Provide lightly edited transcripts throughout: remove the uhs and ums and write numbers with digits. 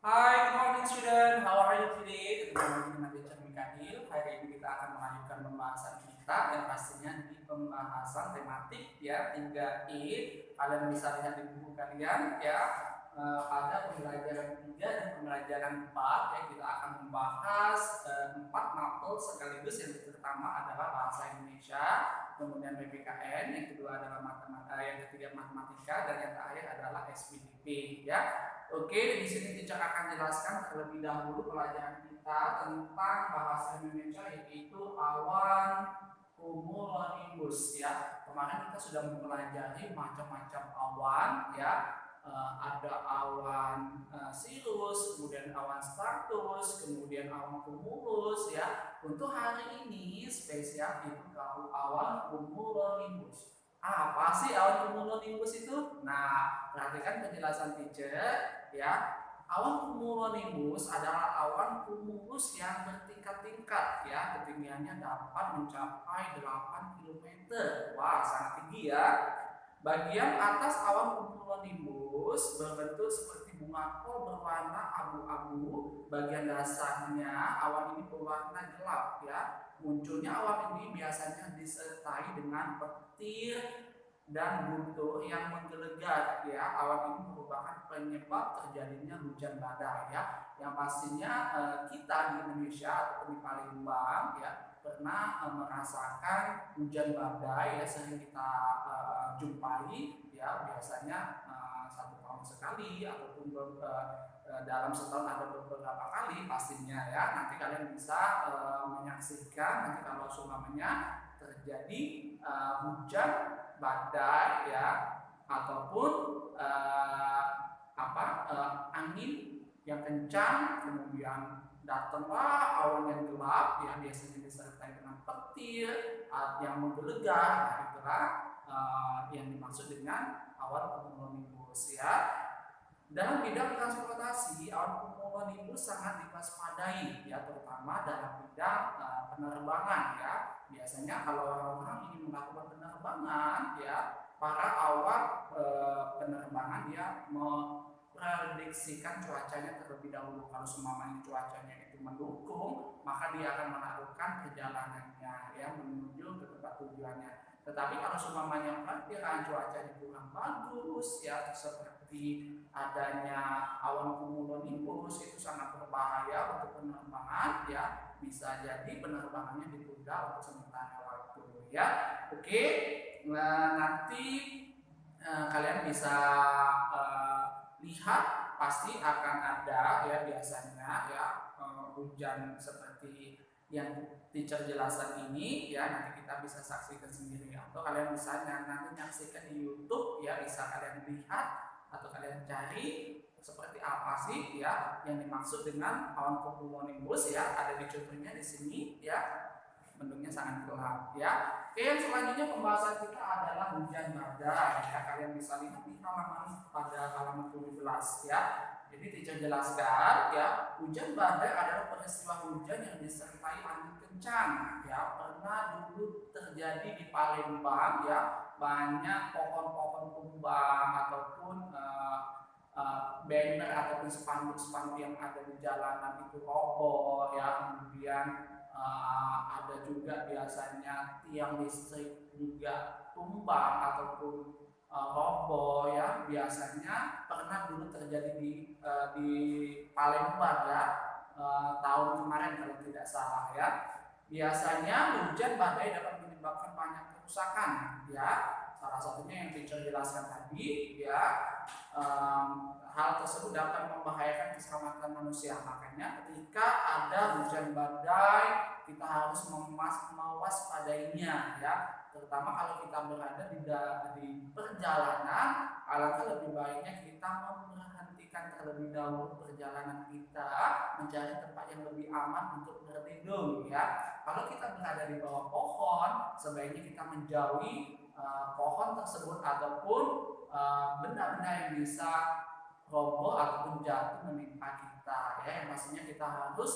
Hi, good morning student. How are you today? Ketemu lagi dengan Teacher Mikail. Hari ini kita akan melanjutkan pembahasan kita dan pastinya di pembahasan tematik ya 3E. Kalian bisa lihat di buku kalian ya. Pada pembelajaran 3 dan pembelajaran 4 ya kita akan membahas 4 mapel sekaligus. Yang pertama adalah bahasa Indonesia, kemudian PPKN, yang kedua adalah matematika, yang ketiga matematika, dan yang terakhir adalah SPDP ya. Oke, di sini teacher akan jelaskan terlebih dahulu pelajaran kita tentang bahasa Indonesia, yaitu awan cumulonimbus ya. Kemarin kita sudah mempelajari macam-macam awan ya. Ada awan cirrus, kemudian awan stratus, kemudian awan cumulus ya. Untuk hari ini spesial itu awan cumulonimbus. Apa sih awan cumulonimbus itu? Nah, perhatikan penjelasan teacher ya. Awan cumulonimbus adalah awan cumulus yang bertingkat-tingkat ya, ketinggiannya dapat mencapai 8 km. Wah, sangat tinggi ya. Bagian atas awan cumulonimbus berbentuk seperti bunga kol berwarna abu-abu. Bagian dasarnya awan ini berwarna gelap ya. Munculnya awan ini biasanya disertai dengan petir dan guntur yang menggelegar ya. Awan ini merupakan penyebab terjadinya hujan badai ya. Yang pastinya kita di Indonesia atau di Palembang ya pernah merasakan hujan badai ya, sering kita jumpai ya, biasanya 1 tahun sekali ataupun dalam setahun ada beberapa kali pastinya ya. Nanti kalian bisa menyaksikan nanti kalau seumpamanya terjadi hujan badai ya, ataupun angin yang kencang, kemudian datanglah awan yang gelap ya, biasanya disertai dengan petir yang menggelegar. Nah, itulah yang dimaksud dengan awan cumulonimbus ya. Dalam bidang transportasi, awan cumulonimbus sangat diwaspadai ya, terutama dalam bidang penerbangan ya. Biasanya kalau orang-orang ingin melakukan penerbangan ya, para awak penerbangan dia memprediksikan cuacanya terlebih dahulu. Kalau seumpamanya cuacanya itu mendukung, maka dia akan melakukan perjalanannya ya menuju ke tempat tujuannya. Tetapi kalau seumpamanya perkiraan cuacanya kurang bagus ya, seperti adanya awan cumulonimbus, itu sangat berbahaya untuk penerbangan ya. Bisa jadi penerbangannya ditunda untuk sementara waktu ya. Oke, nah, nanti kalian bisa lihat pasti akan ada ya biasanya ya hujan seperti yang teacher jelaskan ini ya. Nanti kita bisa saksikan sendiri atau kalian bisa nanti menyaksikan di YouTube ya, bisa kalian lihat atau kalian cari seperti apa sih ya yang dimaksud dengan awan cumulonimbus ya. Ada di contohnya di sini ya, bentuknya sangat gelap ya. Oke, yang selanjutnya pembahasan kita adalah hujan badai ya. Kalian bisa lihat di halaman pada halaman 17 ya. Jadi teacher jelaskan ya, hujan badai adalah peristiwa hujan yang disertai angin kencang ya. Pernah dulu terjadi di Palembang ya, banyak pohon-pohon tumbang ataupun banner ataupun spanduk-spanduk yang ada di jalanan itu roboh ya. Kemudian ada juga biasanya tiang listrik juga tumbang ataupun roboh ya. Biasanya pernah dulu terjadi di Palembang ya, tahun kemarin kalau tidak salah ya. Biasanya hujan badai dapat menyebabkan banyak kerusakan ya. Salah satunya yang teacher jelaskan tadi ya, hal tersebut dapat membahayakan keselamatan manusia. Makanya ketika ada hujan badai, kita harus mewaspadainya ya. Terutama kalau kita berada di perjalanan, alangkah lebih baiknya kita memberhentikan terlebih dahulu perjalanan kita, mencari tempat yang lebih aman untuk berlindung ya. Kalau kita berada di bawah pohon, sebaiknya kita menjauhi pohon tersebut ataupun benda-benda yang bisa roboh ataupun jatuh menimpa kita ya. Yang pastinya kita harus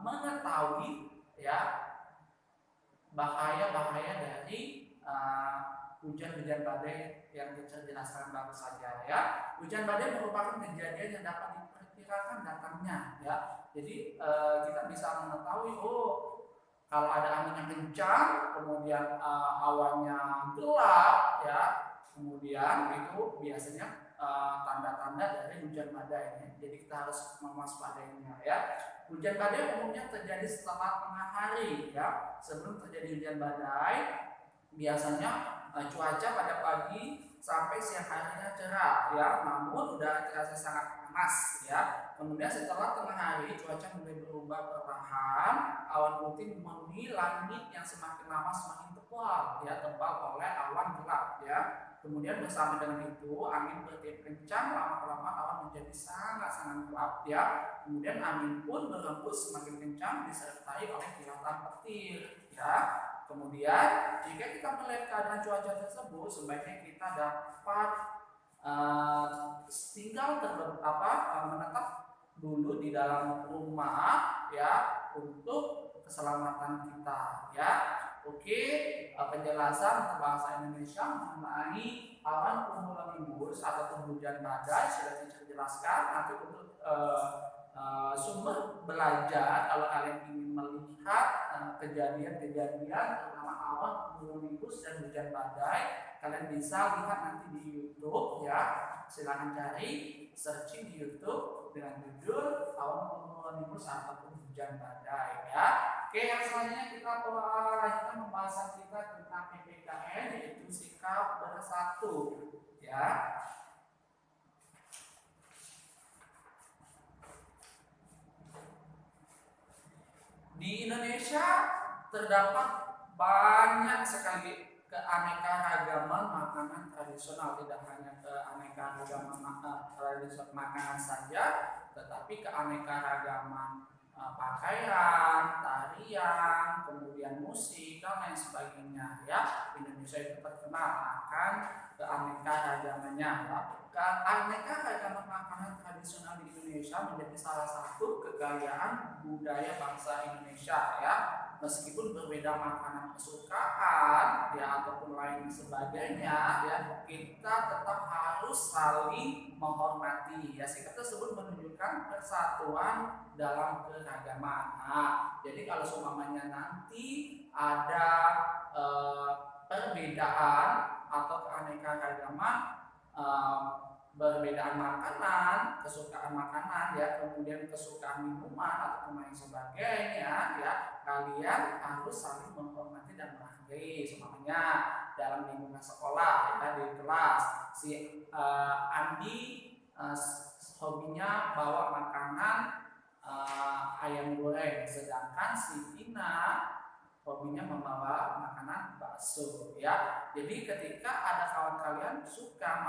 mengetahui ya bahaya-bahaya dari hujan-hujan badai yang teacher jelaskan baru saja ya. Hujan badai merupakan kejadian yang dapat diperkirakan memperkirakan datangnya ya. Jadi kita bisa mengetahui kalau ada angin yang kencang, kemudian awannya gelap ya, kemudian itu biasanya tanda-tanda dari hujan badai ya. Jadi kita harus mewaspadainya ya. Hujan badai umumnya terjadi setelah tengah hari ya. Sebelum terjadi hujan badai, biasanya cuaca pada pagi sampai siang harinya cerah ya, namun udah terasa sangat panas ya. Kemudian setelah tengah hari cuaca mulai berubah perlahan, awan putih memenuhi langit yang semakin lama semakin tebal ya, tebal oleh awan gelap ya. Kemudian bersama dengan itu angin bertiup kencang, lama-lama awan menjadi sangat-sangat gelap ya. Kemudian angin pun berembus semakin kencang disertai oleh kilatan petir ya. Kemudian jika kita melihat keadaan cuaca tersebut, sebaiknya kita dapat tinggal menetap dulu di dalam rumah ya, untuk keselamatan kita ya. Oke, penjelasan untuk bahasa Indonesia mengenai awan cumulonimbus atau hujan badai sudah saya jelaskan. Nanti untuk sumber belajar, kalau kalian ingin melihat kejadian-kejadian terutama awan cumulonimbus dan hujan badai, kalian bisa lihat nanti di YouTube ya. Silahkan cari searching di YouTube dengan judul awan cumulonimbus ataupun hujan badai ya. Oke, yang selanjutnya kita lanjutkan pembahasan kita tentang PPKN, yaitu sikap bersatu ya. Di Indonesia terdapat banyak sekali keanekaragaman makanan tradisional, tidak hanya keanekaragaman makanan saja, tetapi keanekaragaman pakaian, tarian, kemudian musik dan lain sebagainya ya. Indonesia itu terkenal akan keanekaragamannya ya. Keanekaragaman makanan tradisional di Indonesia menjadi salah satu kekayaan budaya bangsa Indonesia ya. Meskipun berbeda makanan kesukaan ya ataupun lain sebagainya ya, kita tetap harus saling menghormati ya. Sikap tersebut menunjukkan persatuan dalam keragaman. Nah, jadi kalau seumpamanya nanti ada perbedaan atau keanekaragaman, perbedaan makanan, kesukaan makanan ya, kemudian kesukaan minuman atau lain sebagainya ya, kalian harus saling menghormati dan menghargai. Semuanya dalam lingkungan sekolah ya, di kelas si Andi hobinya bawa makanan ayam goreng, sedangkan si Tina hobinya membawa makanan bakso ya. Jadi ketika ada kawan kalian suka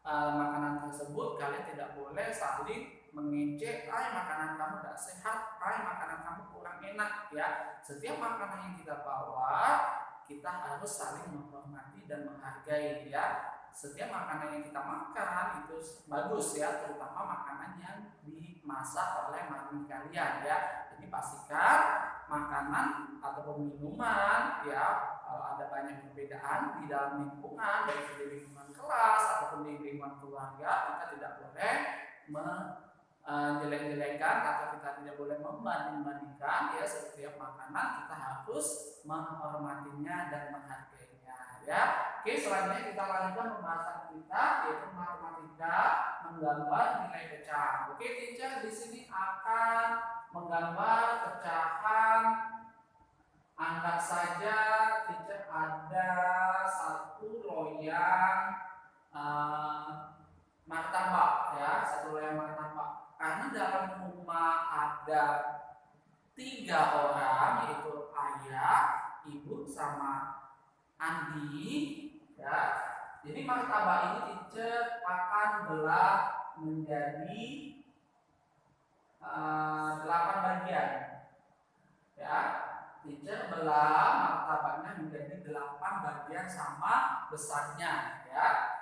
makanan tersebut, kalian tidak boleh saling mengejek, makanan kamu tidak sehat, makanan kamu kurang enak ya. Setiap makanan yang kita bawa, kita harus saling menghormati dan menghargai ya. Setiap makanan yang kita makan itu bagus ya, terutama makanan yang dimasak oleh mami kalian ya. Jadi pastikan makanan ataupun minuman ya, kalau ada banyak perbedaan di dalam lingkungan, baik di lingkungan kelas ataupun di lingkungan keluarga, kita tidak boleh menjelek-jelekan atau kita tidak boleh membanding-bandingkan ya. Setiap makanan kita harus menghormatinya dan menghargainya ya. Oke, selanjutnya kita lanjutkan pembahasan kita, yaitu matematika menggambar nilai pecahan. Oke, teacher di sini akan menggambar pecahan. Anggap saja teacher ada satu loyang martabak ya, satu loyang martabak. Karena dalam rumah ada 3 orang, yaitu ayah, ibu, sama Andi ya. Jadi martabak ini teacher akan belah menjadi 8 bagian ya. Teacher belah martabaknya menjadi 8 bagian sama besarnya ya.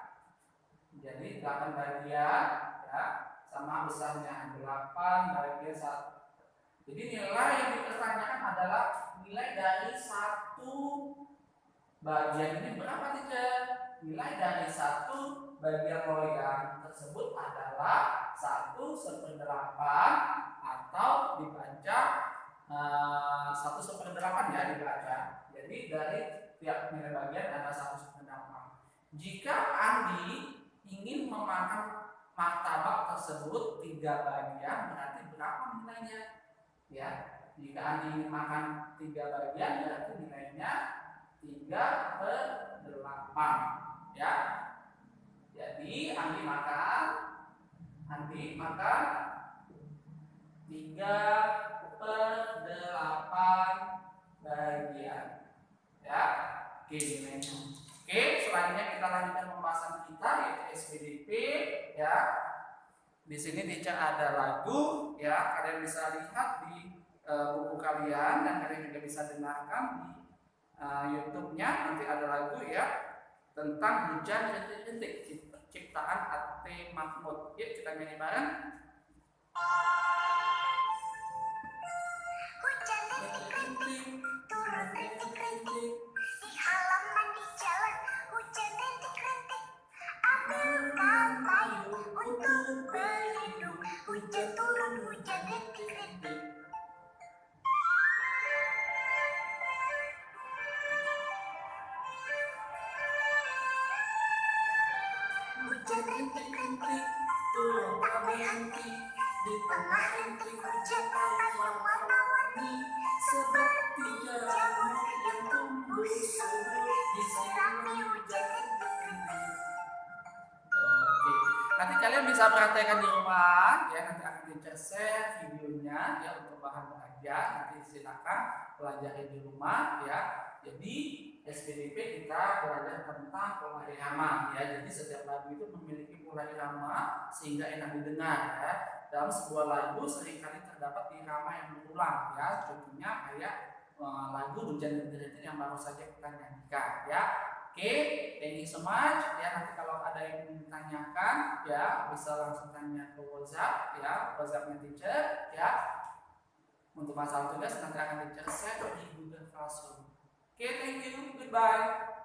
Jadi 8 bagian ya, sama besarnya 8 bagian 1. Jadi nilai yang dipertanyakan adalah nilai dari 1 bagian ini berapa teacher? Nilai dari 1 bagian loyang tersebut adalah 1/10 atau dibaca 1/8 ya dibaca. Jadi dari tiap nilai bagian ada 1/8. Jika Andi ingin memakan martabak tersebut 3 bagian, berarti berapa nilainya? Ya, jika Andi ingin makan 3 bagian, berarti nilainya 3/8. Ya, jadi Andi makan 3/8 bagian. Ya, oke nilainya. Oke, selanjutnya kita lanjutkan pembahasan kita yaitu SPDP ya. Di sini teacher ada lagu ya, kalian bisa lihat di buku kalian dan kalian juga bisa dengarkan di YouTube-nya, nanti ada lagu ya tentang hujan rintik-rintik ciptaan A.T. Mahmud. Yuk kita nyanyi bareng. Hujan rintik-rintik, turun rintik-rintik, di halaman di jalan, hujan rintik-rintik. Ambilkan payung untuk berlindung, hujan turun, hujan rintik-rintik. Hujan rintik-rintik, turun tak berhenti, di tengah rintik hujan yang warna-warni, seperti jamur yang tumbuh subur, disirami hujan rintik-rintik. Oke, nanti kalian bisa praktekkan di rumah ya, nanti akan teacher share videonya ya untuk bahan belajar, nanti silakan pelajari di rumah ya. Jadi SPDP kita belajar tentang pola irama ya, jadi setiap lagu itu memiliki pola irama sehingga enak didengar ya. Dalam sebuah lagu seringkali terdapat irama yang berulang ya, contohnya kayak lagu Hujan Rintik-Rintik yang baru saja kita nyanyikan ya. Oke, thank you so much ya. Nanti kalau ada yang ingin ditanyakan ya bisa langsung tanya ke WhatsApp ya, WhatsAppnya teacher ya. Untuk masalah tugas nanti akan teacher share di Google Classroom. Oke, thank you, goodbye.